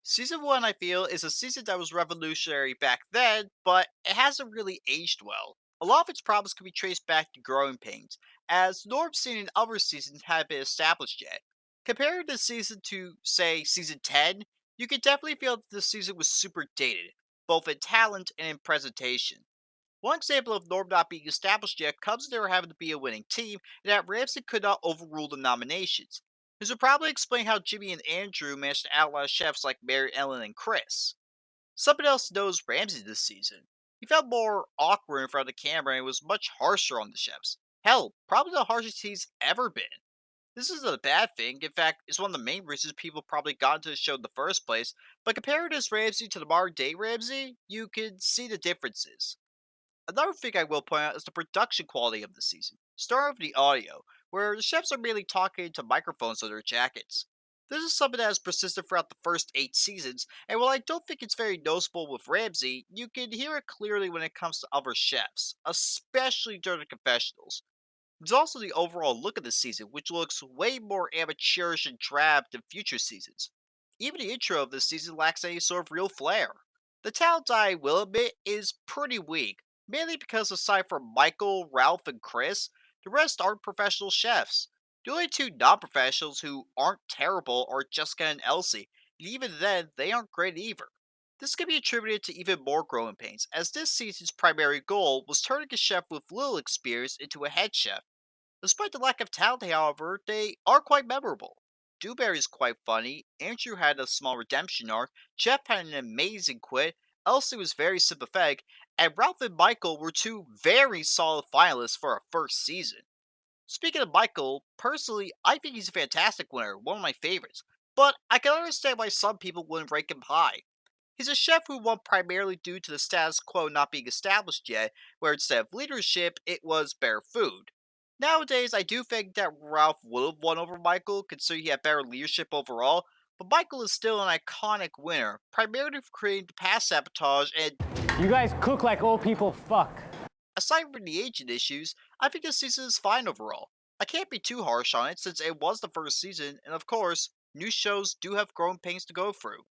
Season 1, I feel, is a season that was revolutionary back then, but it hasn't really aged well. A lot of its problems can be traced back to growing pains, as norms seen in other seasons haven't been established yet. Comparing this season to, say, Season 10, you can definitely feel that this season was super dated, both in talent and in presentation. One example of Norm not being established yet comes to there having to be a winning team, and that Ramsey could not overrule the nominations. This would probably explain how Jimmy and Andrew managed to outlast chefs like Mary Ellen and Chris. Something else to note is Ramsey this season. He felt more awkward in front of the camera and was much harsher on the chefs. Hell, probably the harshest he's ever been. This isn't a bad thing. In fact, it's one of the main reasons people probably got into the show in the first place. But comparing this Ramsey to the modern day Ramsey, you can see the differences. Another thing I will point out is the production quality of the season. Start with the audio, where the chefs are merely talking into microphones on their jackets. This is something that has persisted throughout the first 8 seasons, and while I don't think it's very noticeable with Ramsey, you can hear it clearly when it comes to other chefs, especially during the confessionals. There's also the overall look of the season, which looks way more amateurish and drab than future seasons. Even the intro of this season lacks any sort of real flair. The talent, I will admit, is pretty weak, mainly because aside from Michael, Ralph, and Chris, the rest aren't professional chefs. The only two non-professionals who aren't terrible are Jessica and Elsie, and even then, they aren't great either. This can be attributed to even more growing pains, as this season's primary goal was turning a chef with little experience into a head chef. Despite the lack of talent, however, they are quite memorable. Dewberry's quite funny, Andrew had a small redemption arc, Jeff had an amazing quit, Elsie was very sympathetic, and Ralph and Michael were two very solid finalists for a first season. Speaking of Michael, personally, I think he's a fantastic winner, one of my favorites, but I can understand why some people wouldn't rank him high. He's a chef who won primarily due to the status quo not being established yet, where instead of leadership, it was bare food. Nowadays, I do think that Ralph would have won over Michael, considering he had better leadership overall, but Michael is still an iconic winner, primarily for creating the past sabotage, and You guys cook like old people fuck. aside from the aging issues, I think this season is fine overall. I can't be too harsh on it since it was the first season, and of course, new shows do have growing pains to go through.